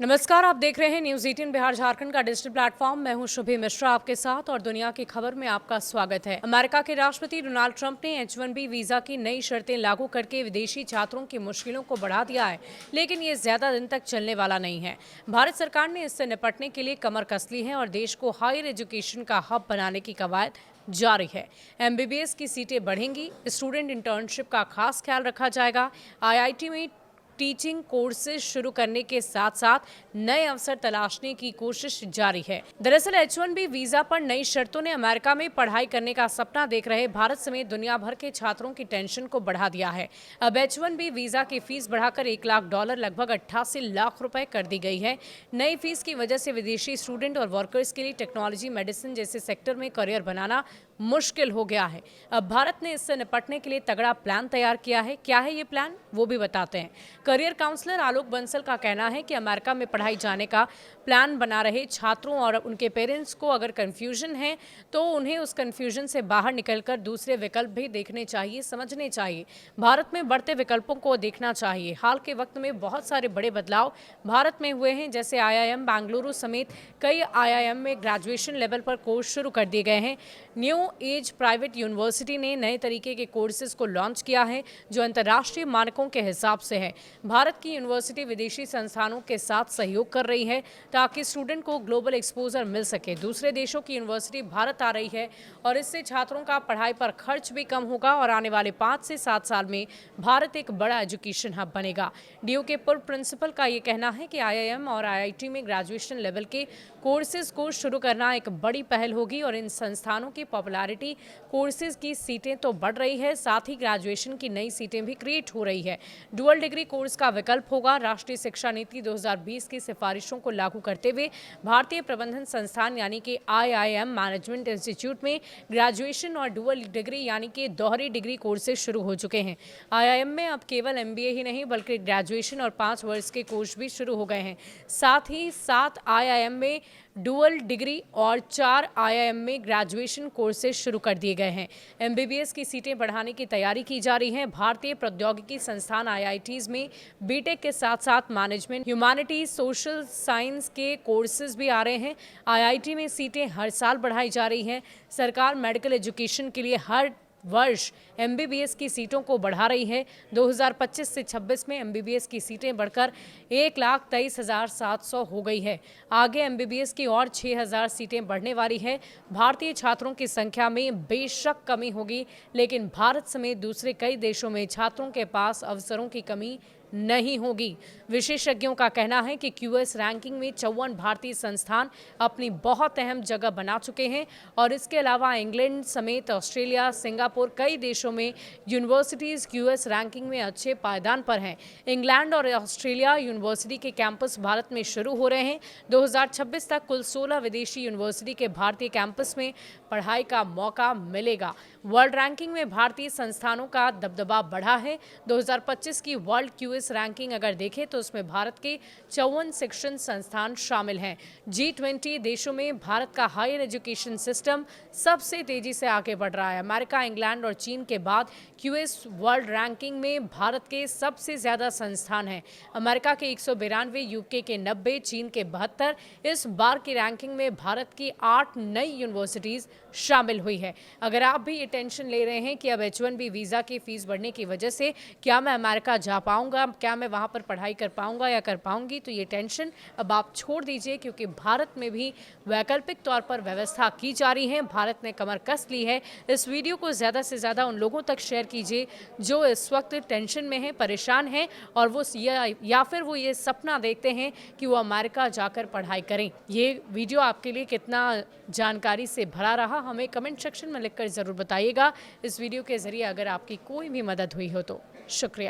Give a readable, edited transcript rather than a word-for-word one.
नमस्कार, आप देख रहे हैं न्यूज़ 18 बिहार झारखंड का डिजिटल प्लेटफॉर्म। मैं हूं शुभी मिश्रा आपके साथ और दुनिया की खबर में आपका स्वागत है। अमेरिका के राष्ट्रपति डोनाल्ड ट्रंप ने H-1B वीजा की नई शर्तें लागू करके विदेशी छात्रों की मुश्किलों को बढ़ा दिया है, लेकिन ये ज्यादा दिन तक चलने वाला नहीं है। भारत सरकार ने इससे निपटने के लिए कमर कस ली है और देश को हायर एजुकेशन का हब बनाने की कवायद जारी है। MBBS की सीटें बढ़ेंगी, स्टूडेंट इंटर्नशिप का खास ख्याल रखा जाएगा, IIT में टीचिंग कोर्सेज शुरू करने के साथ साथ नए अवसर तलाशने की कोशिश जारी है। दरअसल H-1B वीजा पर नई शर्तों ने अमेरिका में पढ़ाई करने का सपना देख रहे भारत समेत दुनिया भर के छात्रों की टेंशन को बढ़ा दिया है। अब H-1B वीजा की फीस बढ़ाकर $1 लाख लगभग 88 लाख रुपए कर दी गई है। नई फीस की वजह से विदेशी स्टूडेंट और वर्कर्स के लिए टेक्नोलॉजी, मेडिसिन जैसे सेक्टर में करियर बनाना मुश्किल हो गया है। अब भारत ने इससे निपटने के लिए तगड़ा प्लान तैयार किया है। क्या है ये प्लान, वो भी बताते हैं। करियर काउंसलर आलोक बंसल का कहना है कि अमेरिका में पढ़ाई जाने का प्लान बना रहे छात्रों और उनके पेरेंट्स को अगर कंफ्यूजन है तो उन्हें उस कंफ्यूजन से बाहर निकलकर दूसरे विकल्प भी देखने चाहिए, समझने चाहिए। भारत में बढ़ते विकल्पों को देखना चाहिए। हाल के वक्त में बहुत सारे बड़े बदलाव भारत में हुए हैं, जैसे IIM बेंगलुरु समेत कई IIM में ग्रेजुएशन लेवल पर कोर्स शुरू कर दिए गए हैं। न्यू एज प्राइवेट यूनिवर्सिटी ने नए तरीके के कोर्सेज को लॉन्च किया है जो अंतर्राष्ट्रीय मानकों के हिसाब से है। भारत की यूनिवर्सिटी विदेशी संस्थानों के साथ सहयोग कर रही है ताकि स्टूडेंट को ग्लोबल एक्सपोजर मिल सके। दूसरे देशों की यूनिवर्सिटी भारत आ रही है और इससे छात्रों का पढ़ाई पर खर्च भी कम होगा और आने वाले 5 से 7 साल में भारत एक बड़ा एजुकेशन हब बनेगा। DU के पूर्व प्रिंसिपल का ये कहना है कि IIM और IIT में ग्रेजुएशन लेवल के कोर्सेज को शुरू करना एक बड़ी पहल होगी और इन संस्थानों की पॉपुलैरिटी, कोर्सेज की सीटें तो बढ़ रही है, साथ ही ग्रेजुएशन की नई सीटें भी क्रिएट हो रही है। डुअल डिग्री कोर्स का विकल्प होगा। राष्ट्रीय शिक्षा नीति 2020 की सिफारिशों को लागू करते हुए भारतीय प्रबंधन संस्थान यानी कि IIM मैनेजमेंट इंस्टीट्यूट में ग्रेजुएशन और डुअल डिग्री यानी कि दोहरी डिग्री कोर्सेज शुरू हो चुके हैं। IIM में अब केवल MBA ही नहीं बल्कि ग्रेजुएशन और 5 वर्ष के कोर्स भी शुरू हो गए हैं। साथ ही 7 IIM में डुअल डिग्री और 4 IIM में ग्रेजुएशन कोर्सेज शुरू कर दिए गए हैं। MBBS की सीटें बढ़ाने की तैयारी की जा रही है। भारतीय प्रौद्योगिकी संस्थान IITs में BTech के साथ साथ मैनेजमेंट, ह्यूमैनिटीज, सोशल साइंस के कोर्सेज भी आ रहे हैं। IIT में सीटें हर साल बढ़ाई जा रही हैं। सरकार मेडिकल एजुकेशन के लिए हर वर्ष MBBS की सीटों को बढ़ा रही है। 2025 से 26 में MBBS की सीटें बढ़कर 1,23,700 हो गई है। आगे MBBS की और 6,000 सीटें बढ़ने वाली है। भारतीय छात्रों की संख्या में बेशक कमी होगी, लेकिन भारत समेत दूसरे कई देशों में छात्रों के पास अवसरों की कमी नहीं होगी। विशेषज्ञों का कहना है कि QS रैंकिंग में 54 भारतीय संस्थान अपनी बहुत अहम जगह बना चुके हैं और इसके अलावा इंग्लैंड समेत ऑस्ट्रेलिया, सिंगापुर, कई देशों में यूनिवर्सिटीज QS रैंकिंग में अच्छे पायदान पर हैं। इंग्लैंड और ऑस्ट्रेलिया यूनिवर्सिटी के कैंपस भारत में शुरू हो रहे हैं। 2026 तक कुल 16 विदेशी यूनिवर्सिटी के भारतीय कैंपस में पढ़ाई का मौका मिलेगा। वर्ल्ड रैंकिंग में भारतीय संस्थानों का दबदबा बढ़ा है। 2025 की वर्ल्ड QS रैंकिंग अगर देखें तो उसमें भारत के 54 शिक्षण संस्थान शामिल हैं। G20 देशों में भारत का हायर एजुकेशन सिस्टम सबसे तेजी से आगे बढ़ रहा है। अमेरिका, इंग्लैंड और चीन के बाद QS वर्ल्ड रैंकिंग में भारत के सबसे ज्यादा संस्थान हैं। अमेरिका के 192, UK के 90, चीन के 72। इस बार की रैंकिंग में भारत की 8 नई यूनिवर्सिटीज शामिल हुई है। अगर आप भी ये टेंशन ले रहे हैं कि अब H-1B वीजा की फीस बढ़ने की वजह से क्या मैं अमेरिका जा पाऊंगा, क्या मैं वहां पर पढ़ाई कर पाऊंगा या कर पाऊंगी, तो ये टेंशन अब आप छोड़ दीजिए, क्योंकि भारत में भी वैकल्पिक तौर पर व्यवस्था की जा रही है। भारत ने कमर कस ली है। इस वीडियो को ज़्यादा से ज़्यादा उन लोगों तक शेयर कीजिए जो इस वक्त टेंशन में हैं, परेशान हैं और वो या फिर वो ये सपना देखते हैं कि वो अमेरिका जाकर पढ़ाई करें। ये वीडियो आपके लिए कितना जानकारी से भरा रहा, हमें कमेंट सेक्शन में लिखकर ज़रूर बताइएगा। इस वीडियो के ज़रिए अगर आपकी कोई भी मदद हुई हो तो शुक्रिया।